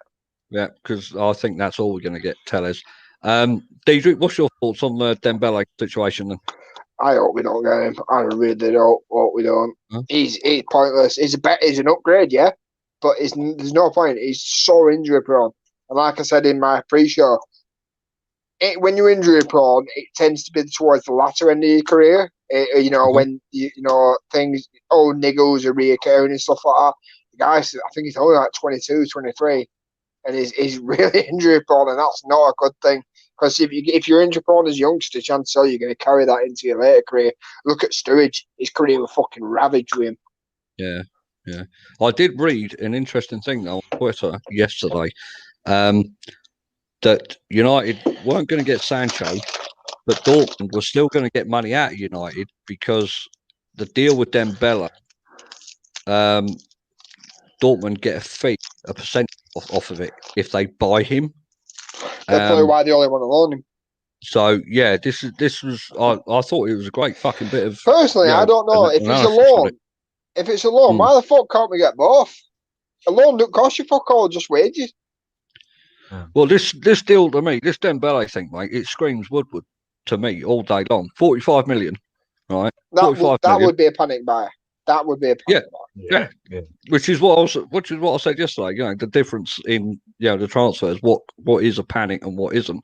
Yeah, because I think that's all we're going to get, Tellez. Diedrich, what's your thoughts on the Dembele situation then?
I hope we don't get him. I really hope we don't. Huh? He's pointless. He's an upgrade, yeah? But there's no point. He's so injury prone. And like I said in my pre-show, when you're injury prone, it tends to be towards the latter end of your career. When things, niggles are reoccurring and stuff like that. The guy, I think he's only like 22, 23, and he's really injury prone, and that's not a good thing. Because if you're injury prone as a youngster, chances are you're going to carry that into your later career. Look at Sturridge; his career was fucking ravaged with him.
Yeah. I did read an interesting thing though on Twitter yesterday. That United weren't going to get Sancho, but Dortmund was still going to get money out of United because the deal with Dembele, Dortmund get a fee, a percent off of it if they buy him.
That's probably why they only want to loan him.
So yeah, this was I thought it was a great fucking bit of.
Personally, I don't know if it's a loan. If it's a loan, why the fuck can't we get both? A loan don't cost you fuck all, just wages.
Well, this deal to me, this Dembele thing, mate, it screams Woodward to me all day long. 45 million, right?
That would be a panic buyer. That would be a panic
buyer. Yeah. Which is what I said yesterday. The difference in the transfers, what is a panic and what isn't.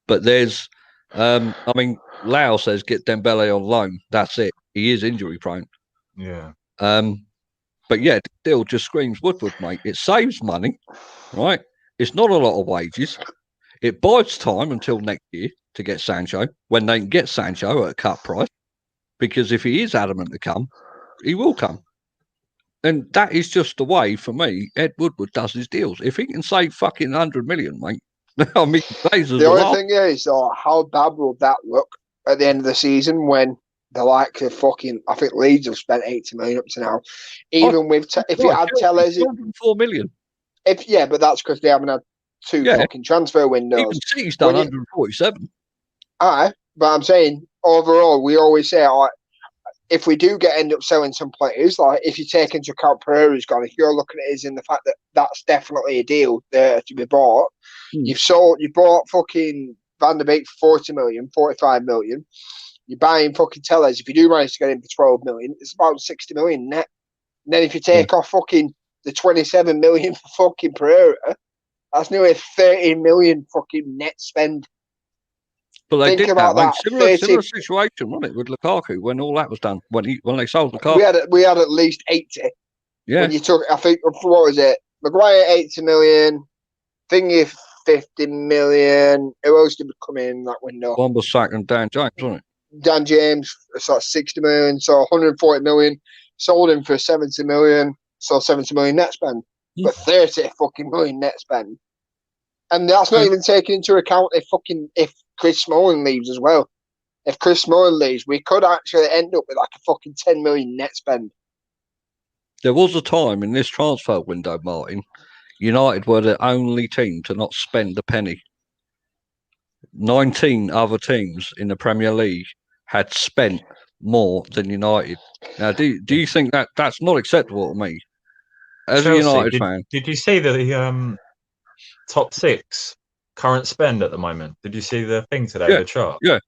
But there's, Lau says get Dembele on loan. That's it. He is injury prone.
Yeah.
But yeah, the deal just screams Woodward, mate. It saves money, right? It's not a lot of wages. It buys time until next year to get Sancho, when they can get Sancho at a cut price. Because if he is adamant to come, he will come. And that is just the way, for me, Ed Woodward does his deals. If he can save fucking 100 million, mate,
the only thing is, how bad will that look at the end of the season when the likes of fucking, I think Leeds have spent 80 million up to now. Even with, if you add Tellers,
4 million.
But that's because they haven't had two fucking transfer windows.
Even City's done 147.
Aye, but I'm saying overall, we always say, if we do end up selling some players, like if you take into account Pereira's gone, if you're looking at it as in the fact that that's definitely a deal there to be bought, you bought fucking Van der Beek for 40 million, 45 million. You're buying fucking Tellers. If you do manage to get him for 12 million, it's about 60 million net. And then if you take off fucking the 27 million for fucking Pereira, that's nearly 30 million fucking net spend.
But they did about that. Similar situation, wasn't it, with Lukaku when all that was done? When they sold Lukaku,
we had at least 80.
Yeah.
When you took, I think, what was it? Maguire 80 million, Thingy 50 million. Who else did come in that window?
One was sacked and Dan James, wasn't it?
Dan James, so 60 million, so 140 million. Sold him for 70 million, so 70 million net spend, but 30 fucking million net spend. And that's not even taking into account if Chris Smalling leaves as well. If Chris Smalling leaves, we could actually end up with like a fucking 10 million net spend.
There was a time in this transfer window, Martin, United were the only team to not spend a penny. 19 other teams in the Premier League had spent more than United. Now, do you think that's not acceptable to me? As
Chelsea,
a United fan.
Did you see the top 6 current spend at the moment? Did you see the thing today, the chart?
Yeah.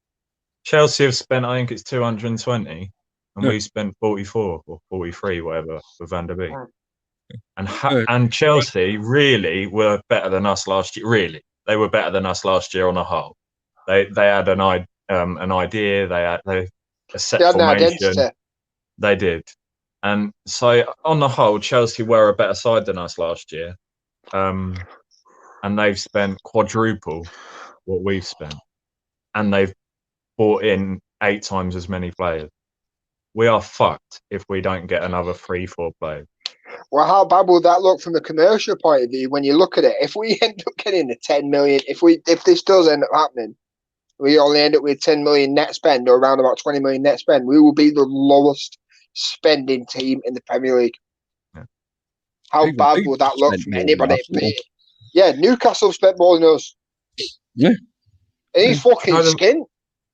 Chelsea have spent, I think it's 220, and we spent 44 or 43, whatever, for Van der Beek. And Chelsea really were better than us last year. Really, they were better than us last year on a whole. They had an idea. They had a set formation. They did, and so on the whole, Chelsea were a better side than us last year. And they've spent quadruple what we've spent, and they've bought in 8 times as many players. We are fucked if we don't get another 3-4 players.
Well, how bad will that look from the commercial point of view when you look at it? If we end up getting the 10 million, if this does end up happening, we only end up with 10 million net spend or around about 20 million net spend, we will be the lowest spending team in the Premier League. Yeah. How bad will that look from anybody? Yeah, Newcastle spent more than us.
Yeah.
And he's fucking skint.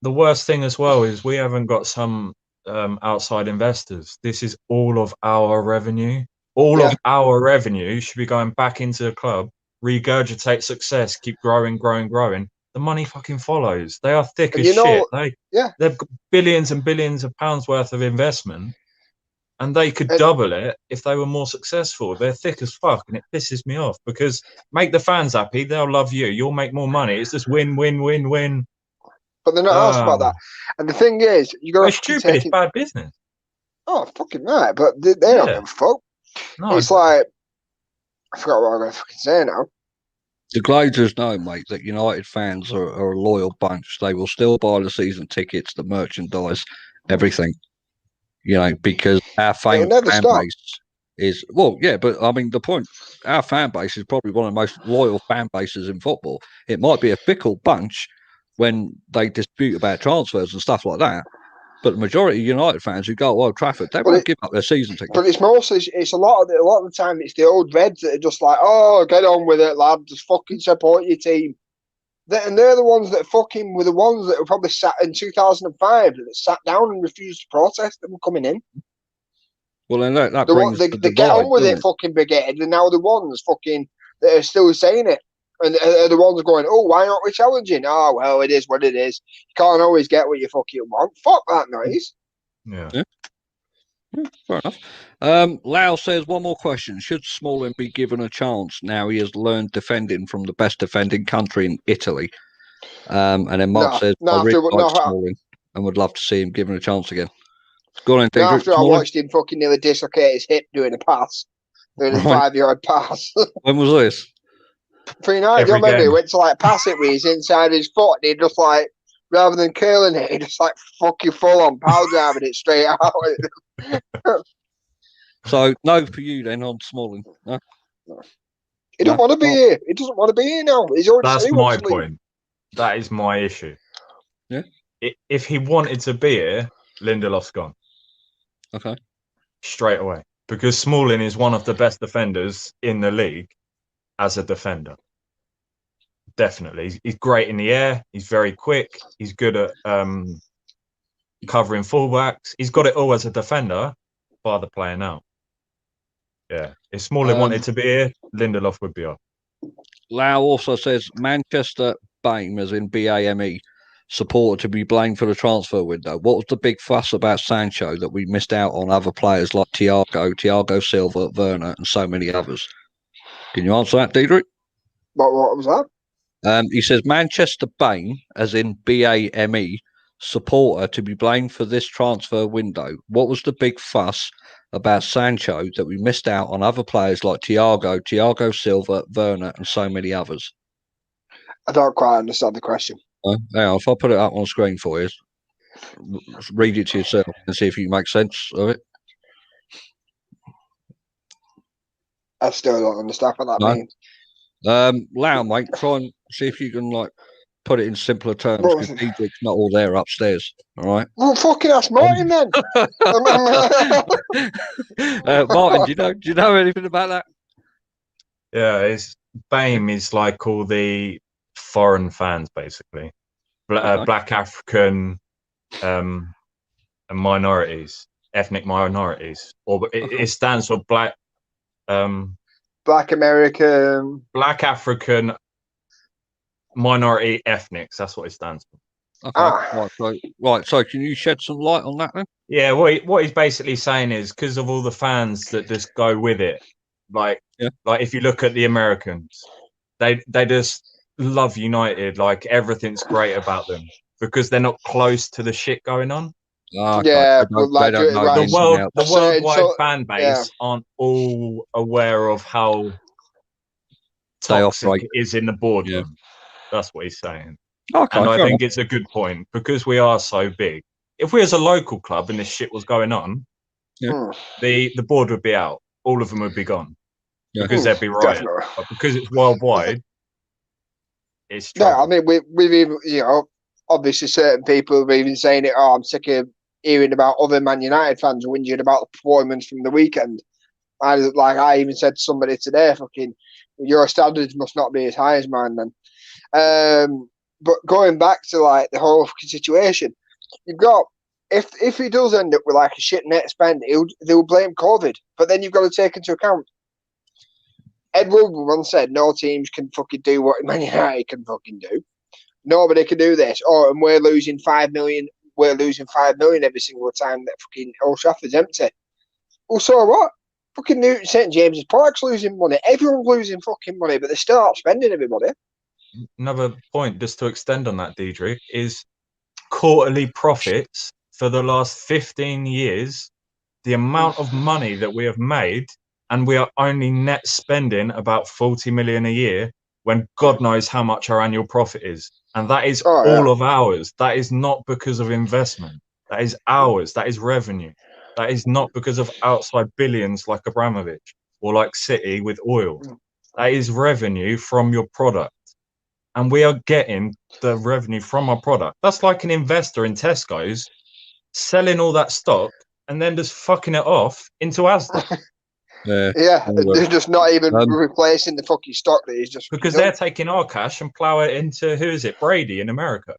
The worst thing as well is we haven't got some outside investors. This is all of our revenue. All of our revenue should be going back into the club, regurgitate success, keep growing. The money fucking follows. They are thick as shit. They've got billions and billions of pounds worth of investment, and they could double it if they were more successful. They're thick as fuck, and it pisses me off because make the fans happy, they'll love you. You'll make more money. It's just win.
But they're not asked about that. And the thing is, you got to
stupid. It's bad business.
Oh, fucking right. But they don't give a fuck. No, it's like, I forgot what I'm going to fucking say now.
The Glazers know, mate, that United fans are a loyal bunch. They will still buy the season tickets, the merchandise, everything. Because our fan base is, but I mean, the point, our fan base is probably one of the most loyal fan bases in football. It might be a fickle bunch when they dispute about transfers and stuff like that. But the majority of United fans who go to Old Trafford, they won't give up their season ticket.
But it's mostly, it's a lot of the time, it's the old Reds that are just like, oh, get on with it, lad, just fucking support your team. And they're the ones that fucking were the ones that were probably sat in 2005 that sat down and refused to protest them coming in.
Well, then that brings
the get on with it fucking brigade, and now the ones fucking that are still saying it. And the ones going, oh, why aren't we challenging? Oh, well, it is what it is. You can't always get what you fucking want. Fuck that noise.
Yeah.
Fair enough. Lau says, one more question. Should Smalling be given a chance now he has learned defending from the best defending country in Italy? And then Mark says, I really like Smalling and would love to see him given a chance again. Go on,
after I watched him fucking nearly dislocate his hip doing a pass, doing a 5-yard pass.
When was this?
For United, you remember he went to like pass it with his inside his foot, and he just like, rather than curling it, he just like fucking full on power driving it straight out.
So no for you then on Smalling. No?
He doesn't want to be here. He doesn't want to be here now.
That's my point. That is my issue.
Yeah.
If he wanted to be here, Lindelof's gone.
Okay.
Straight away. Because Smalling is one of the best defenders in the league as a defender. Definitely. He's great in the air. He's very quick. He's good at covering fullbacks. He's got it all as a defender, by the player now. Yeah. If Smalling wanted to be here, Lindelof would be off.
Lau also says Manchester BAME, as in BAME, supported to be blamed for the transfer window. What was the big fuss about Sancho that we missed out on other players like Thiago Silva, Werner, and so many others? Can you answer that, Diedrich?
What was that?
He says Manchester BAME, as in BAME, supporter to be blamed for this transfer window. What was the big fuss about Sancho that we missed out on other players like Thiago Silva, Werner, and so many others?
I don't quite understand the question.
Hang on, if I put it up on screen for you, read it to yourself and see if you make sense of it.
I still don't understand what that means.
Lau, mate, try and see if you can put it in simpler terms, because Diedrich's not all there upstairs. All right.
Well, fucking ask Martin then.
Martin, do you know anything about that?
Yeah, it's BAME is like all the foreign fans, basically. Black African and minorities, ethnic minorities, or it stands for Black
American,
Black African minority ethnics. That's what it stands for.
Okay. Right. So, can you shed some light on that then?
Yeah. What he's basically saying is because of all the fans that just go with it, like if you look at the Americans, they just love United, like everything's great about them because they're not close to the shit going on.
Okay.
Yeah,
they don't know
the worldwide fan base aren't all aware of how toxic it is in the boardroom. Yeah. That's what he's saying.
Okay,
and I think it's a good point because we are so big. If we as a local club and this shit was going on, the board would be out. All of them would be gone because they'd be riot. But because it's worldwide, it's trouble.
Yeah, I mean, we've even, obviously certain people have even saying it. Oh, I'm sick of hearing about other Man United fans whinging about the performance from the weekend. I even said to somebody today, fucking, your standards must not be as high as mine then. But going back to the whole situation, you've got if he does end up with a shit net spend, they'll blame COVID. But then you've got to take into account Ed Woodward once said no teams can fucking do what Man United can fucking do. Nobody can do this. And we're losing 5 million. We're losing 5 million every single time that fucking Old Trafford's empty. Well, so what? Fucking Newton St James's Park's losing money. Everyone's losing fucking money, but they still aren't spending, everybody.
Another point, just to extend on that, Diedrich, is quarterly profits for the last 15 years, the amount of money that we have made, and we are only net spending about 40 million a year when God knows how much our annual profit is. And that is all of ours. That is not because of investment. That is ours. That is revenue. That is not because of outside billions like Abramovich or like City with oil. That is revenue from your product. And we are getting the revenue from our product. That's like an investor in Tesco's selling all that stock and then just fucking it off into Asda.
They're just not even replacing the fucking stock that is just
because they're taking our cash and plow it into Brady in America.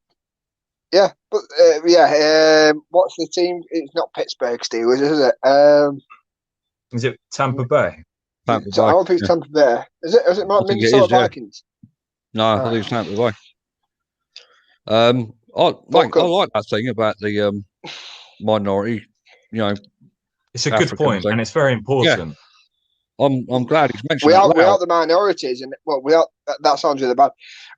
Yeah, but what's the team? It's not Pittsburgh Steelers, is it?
Is it Tampa Bay?
I don't think it's Tampa Bay. Is it not Minnesota Vikings?
No, I think it's Tampa Bay. I like that thing about the minority.
It's a good point, and it's very important.
Yeah. I'm glad he's mentioned that.
Without the minorities, and without that sounds really bad.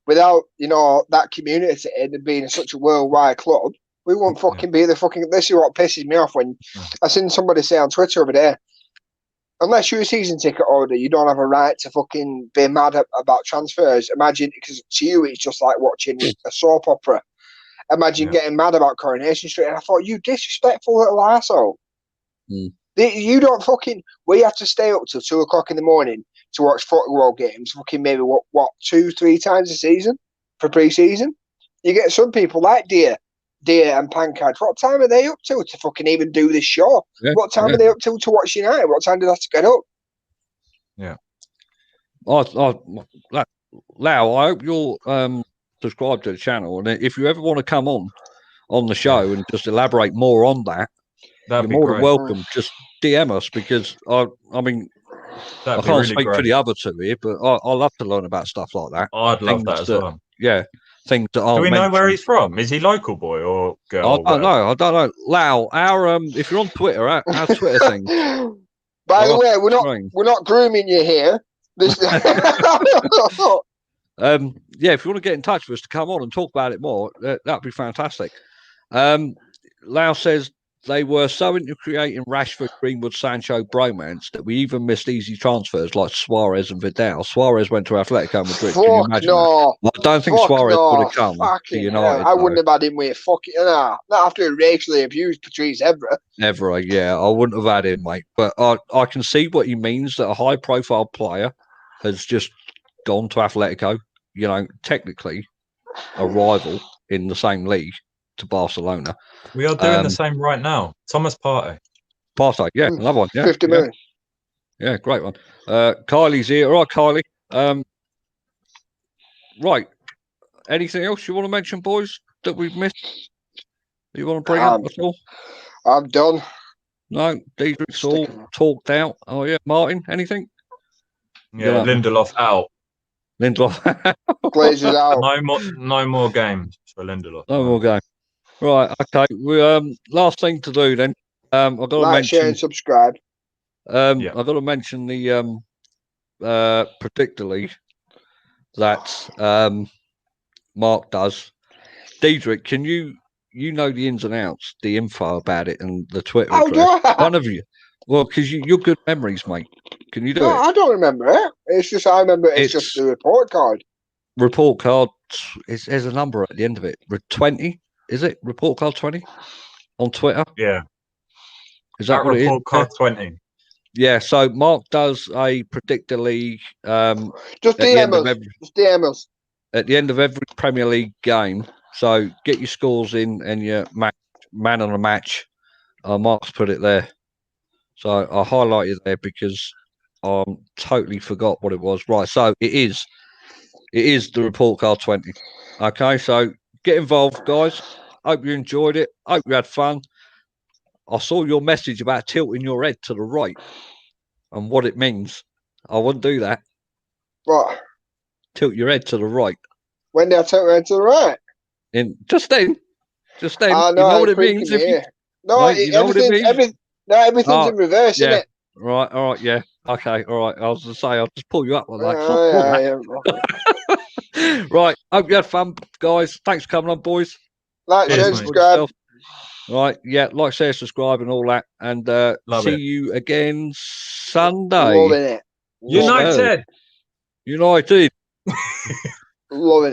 Without that community and being such a worldwide club, we won't fucking be the fucking. This is what pisses me off when I seen somebody say on Twitter over there. Unless you're a season ticket holder, you don't have a right to fucking be mad about transfers. Imagine, because to you it's just like watching a soap opera. Imagine getting mad about Coronation Street. And I thought, you disrespectful little arsehole. You don't fucking. We have to stay up till 2 o'clock in the morning to watch football games. Fucking maybe what 2-3 times a season for pre-season. You get some people like Deer Deer and Pancake. What time are they up to fucking even do this show?
Yeah,
what time are they up to watch United? What time do they have to get up?
Yeah.
Lau, I hope you'll subscribe to the channel, and if you ever want to come on the show and just elaborate more on that,
That'd
you're
be
more
great.
than welcome. Just DM us, because I mean,
That'd
I can't
really
speak
great.
for the other two here, but I love to learn about stuff like that.
I'd love that as well.
Yeah, things that
Do
aren't
we know
mentioned.
where he's from? Is he local boy or girl?
I don't know. Lau, our if you're on Twitter, our Twitter thing.
By the way, we're not grooming you here.
Yeah, if you want to get in touch with us to come on and talk about it more, that'd be fantastic. Lau says they were so into creating Rashford, Greenwood, Sancho bromance that we even missed easy transfers like Suarez and Vidal. Suarez went to Atletico Madrid. Can you imagine that? I don't think Suarez would have come to United.
I wouldn't have had him with fucking not after he racially abused Patrice Evra.
Evra, yeah, I wouldn't have had him, mate. But I can see what he means, that a high-profile player has just gone to Atletico. You know, technically a rival in the same league to Barcelona.
We are doing the same right now. Thomas Partey.
Partey, yeah, another one. Yeah,
50 million.
Yeah, great one. Kylie's here. All right, Kylie. Right. Anything else you want to mention, boys, that we've missed? You want to bring up at all?
I'm done.
No, Diedrich's all talked out. Oh, yeah. Martin, anything?
Yeah, Lindelof out.
Lindelof.
Glazers out.
No more games for Lindelof.
No more game. Right, okay. We last thing to do then. I've got to mention,
share, and subscribe.
I've got to mention the Predictor League that Mark does. Diedrich, can you know the ins and outs, the info about it, and the Twitter address? One of you. Well, because you're good memories, mate. Can you do it?
I don't remember it. It's just I remember it's just the report card.
Report card. There's a number at the end of it. 20. Is it report card 20 on Twitter?
Yeah.
Is that what
report card 20?
Yeah. So Mark does a Predictor League.
Just DM us. Just DM us
at the end of every Premier League game. So get your scores in and your man on a match. Mark's put it there. So I highlighted there because I totally forgot what it was. Right. So it is the report card 20. Okay. So get involved, guys. Hope you enjoyed it. Hope you had fun. I saw your message about tilting your head to the right and what it means. I wouldn't do that.
What?
Tilt your head to the right.
When did I tilt my head to the right?
Just then.
No,
you know what it means?
Everything's in reverse, isn't it?
Right, all right, yeah. Okay, all right. I was going to say, I'll just pull you up on that. Right, hope you had fun, guys. Thanks for coming on, boys.
Like, share, subscribe.
Right, yeah, like, share, subscribe, and all that. And see you again Sunday.
Loving it.
United.
United.
Loving it.